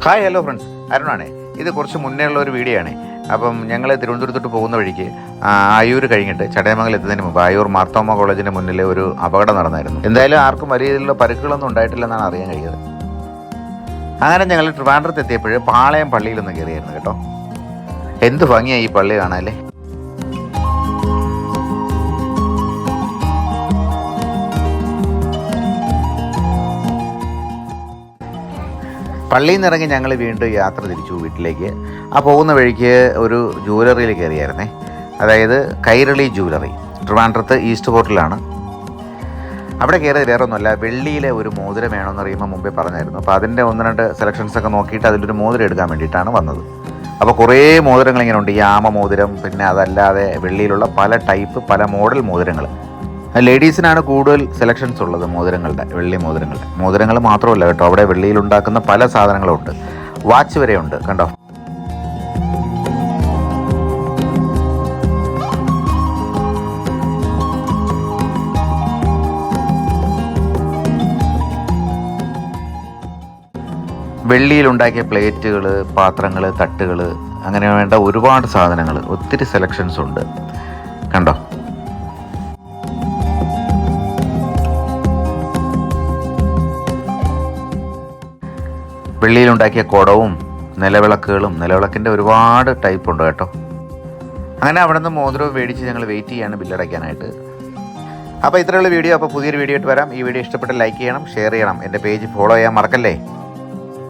Hi hello friends, അരുണാണേ. ഇത് കുറച്ച് മുന്നേ ഉള്ള ഒരു വീഡിയോ ആണ്. അപ്പം ഞങ്ങൾ തിരുവനന്തപുരത്തോട്ട് പോകുന്ന വഴിക്ക് ആയൂർ കഴിഞ്ഞിട്ട് ചടയമംഗലം എത്തുന്നതിന് മുമ്പ് ആയൂർ മാർത്തോമ കോളേജിൻ്റെ മുന്നിൽ ഒരു അപകടം നടന്നായിരുന്നു. എന്തായാലും ആർക്കും വലിയ രീതിയിലുള്ള പരിക്കുകളൊന്നും ഉണ്ടായിട്ടില്ലെന്നാണ് അറിയാൻ കഴിയുന്നത്. അങ്ങനെ ഞങ്ങൾ ട്രിവാൻഡ്രത്ത് എത്തിയപ്പോൾ പാളയം പള്ളിയിലൊന്ന് കയറിയായിരുന്നു കേട്ടോ. എന്ത് ഭംഗിയായി ഈ പള്ളി കാണാല്ലേ. പള്ളിയിൽ നിന്ന് ഇറങ്ങി ഞങ്ങൾ വീണ്ടും യാത്ര തിരിച്ചു വീട്ടിലേക്ക്. ആ പോകുന്ന വഴിക്ക് ഒരു ജ്വല്ലറിയിൽ കയറിയായിരുന്നേ. അതായത് കൈരളി ജ്വല്ലറി, ട്രിവാൻഡ്രത്ത് ഈസ്റ്റ് പോർട്ടിലാണ്. അവിടെ കയറിയത് വേറെ ഒന്നുമല്ല, വെള്ളിയിലെ ഒരു മോതിരം വേണമെന്ന് അറിയുമ്പോൾ മുമ്പേ പറഞ്ഞായിരുന്നു. അപ്പോൾ അതിൻ്റെ ഒന്ന് രണ്ട് സെലക്ഷൻസൊക്കെ നോക്കിയിട്ട് അതിലൊരു മോതിരം എടുക്കാൻ വേണ്ടിയിട്ടാണ് വന്നത്. അപ്പോൾ കുറേ മോതിരങ്ങൾ ഇങ്ങനെ ഉണ്ട്. ഈ ആമ മോതിരം, പിന്നെ അതല്ലാതെ വെള്ളിയിലുള്ള പല ടൈപ്പ് പല മോഡൽ മോതിരങ്ങൾ. ലേഡീസിനാണ് കൂടുതൽ സെലക്ഷൻസ് ഉള്ളത് മോതിരങ്ങളുടെ, വെള്ളി മോതിരങ്ങളുടെ. മോതിരങ്ങൾ മാത്രമല്ല കേട്ടോ, അവിടെ വെള്ളിയിലുണ്ടാക്കുന്ന പല സാധനങ്ങളും ഉണ്ട്. വാച്ച് വരെ ഉണ്ട് കണ്ടോ. വെള്ളിയിലുണ്ടാക്കിയ പ്ലേറ്റുകൾ, പാത്രങ്ങൾ, തട്ടുകൾ, അങ്ങനെ വേണ്ട ഒരുപാട് സാധനങ്ങൾ, ഒത്തിരി സെലക്ഷൻസ് ഉണ്ട് കണ്ടോ. വെള്ളിയിലുണ്ടാക്കിയ കുടവും നിലവിളക്കുകളും, നിലവിളക്കിൻ്റെ ഒരുപാട് ടൈപ്പ് ഉണ്ട് കേട്ടോ. അങ്ങനെ അവിടെ നിന്ന് മോതിരവും മേടിച്ച് ഞങ്ങൾ വെയിറ്റ് ചെയ്യാണ് ബില്ലടയ്ക്കാനായിട്ട്. അപ്പോൾ ഇത്രയുള്ള വീഡിയോ. അപ്പോൾ പുതിയൊരു വീഡിയോ ആയിട്ട് വരാം. ഈ വീഡിയോ ഇഷ്ടപ്പെട്ട് ലൈക്ക് ചെയ്യണം, ഷെയർ ചെയ്യണം, എൻ്റെ പേജ് ഫോളോ ചെയ്യാൻ മറക്കല്ലേ.